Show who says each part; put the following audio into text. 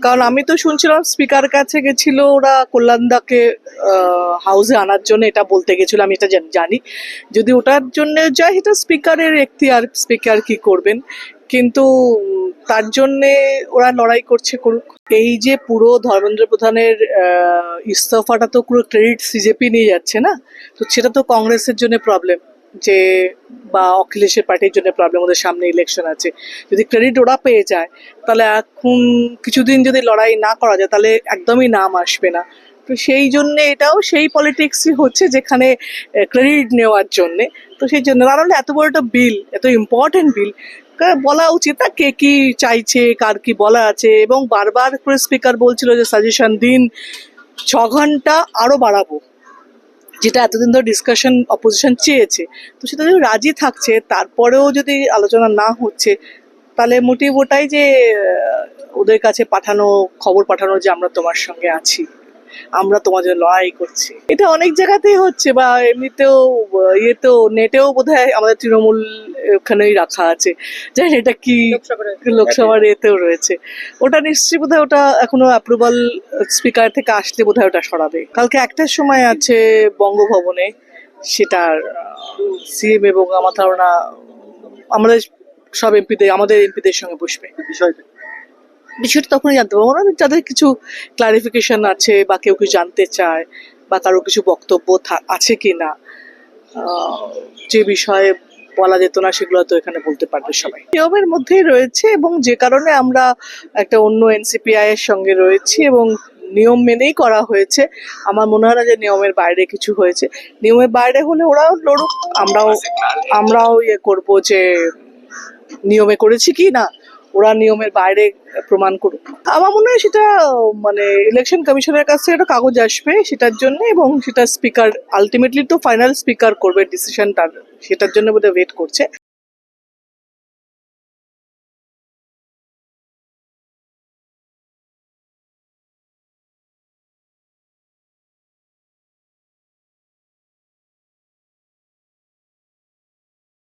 Speaker 1: কারণ আমি তো শুনছিলাম স্পিকার কাছে গেছিল ওরা কল্যাণদাকে হাউসে আনার জন্য, এটা বলতে গেছিল, আমি এটা জানি। যদি ওটার জন্য যায় সেটা স্পিকারের এখতিয়ার, স্পিকার কি করবেন, কিন্তু তার জন্যে ওরা লড়াই করুক। এই যে পুরো ধর্মেন্দ্র প্রধানের ইস্তফাটা তো পুরো ক্রেডিট সিজেপি নিয়ে যাচ্ছে না, তো সেটা তো কংগ্রেসের জন্য প্রবলেম, যে বা অখিলেশের পার্টির জন্য প্রবলেম, ওদের সামনে ইলেকশন আছে। যদি ক্রেডিট ওরা পেয়ে যায় তাহলে এখন কিছুদিন যদি লড়াই না করা যায় তাহলে একদমই নাম আসবে না। তো সেই জন্যে এটাও সেই পলিটিক্সই হচ্ছে যেখানে ক্রেডিট নেওয়ার জন্যে। তো সেই জন্য নাহলে এত বড় একটা বিল, এত ইম্পর্টেন্ট বিল, বলা উচিত না কে কি চাইছে, কার কি বলা আছে। এবং বারবার করে স্পিকার বলছিল যে সাজেশন দিন, 6 ঘন্টা আরো বাড়াবো, যেটা এতদিন ধরে ডিসকাশন অপোজিশন চেয়েছে। তো সেটা যদি রাজি থাকছে তারপরেও যদি আলোচনা না হচ্ছে, তাহলে মোটিভ ওটাই যে ওদের কাছে খবর পাঠানো যে আমরা তোমার সঙ্গে আছি, আমরা তোমার জন্য লড়াই করছি। এটা অনেক জায়গাতেই হচ্ছে, বা এমনিতেও ইয়েতেও নেটেও বোধহয় আমাদের তৃণমূল ওখানেই রাখা আছে, জানি এটা কি লোকসভার এতেও রয়েছে। ওটা নিশ্চয়ই বোধহয় ওটা এখনো অ্যাপ্রুভাল স্পিকার থেকে আসলে বোধহয় ওটা সরাবে। কালকে একটার সময় আছে বঙ্গভবনে, সেটার সিএম এবং আমার ধারণা আমাদের সব আমাদের এমপিদের সঙ্গে বসবে। বিষয়টা তখনই জানতে পারবো না, যাদের কিছু ক্লারিফিকেশন আছে বা কেউ কিছু জানতে চায় বা কারো কিছু বক্তব্য আছে কি না, যে বিষয়ে বলা যেত না সেগুলো তো এখানে বলতে পারবে সবাই। নিয়মের মধ্যেই রয়েছে, এবং যে কারণে আমরা একটা অন্য এনসিপিআই এর সঙ্গে রয়েছি এবং নিয়ম মেনেই করা হয়েছে। আমার মনে হয় না যে নিয়মের বাইরে কিছু হয়েছে। নিয়মের বাইরে হলে ওরাও লড়ুক, আমরাও ইয়ে করবো যে নিয়মে করেছি কি না, ওরা নিয়মের বাইরে প্রমাণ করুক। আমার মনে হয় সেটা মানে ইলেকশন কমিশনের কাছে একটা কাগজ আসবে সেটার জন্য, এবং সেটা স্পিকার আলটিমেটলি তো ফাইনাল স্পিকার করবে ডিসিশনটা, সেটার জন্য বোধহয় ওয়েট করছে।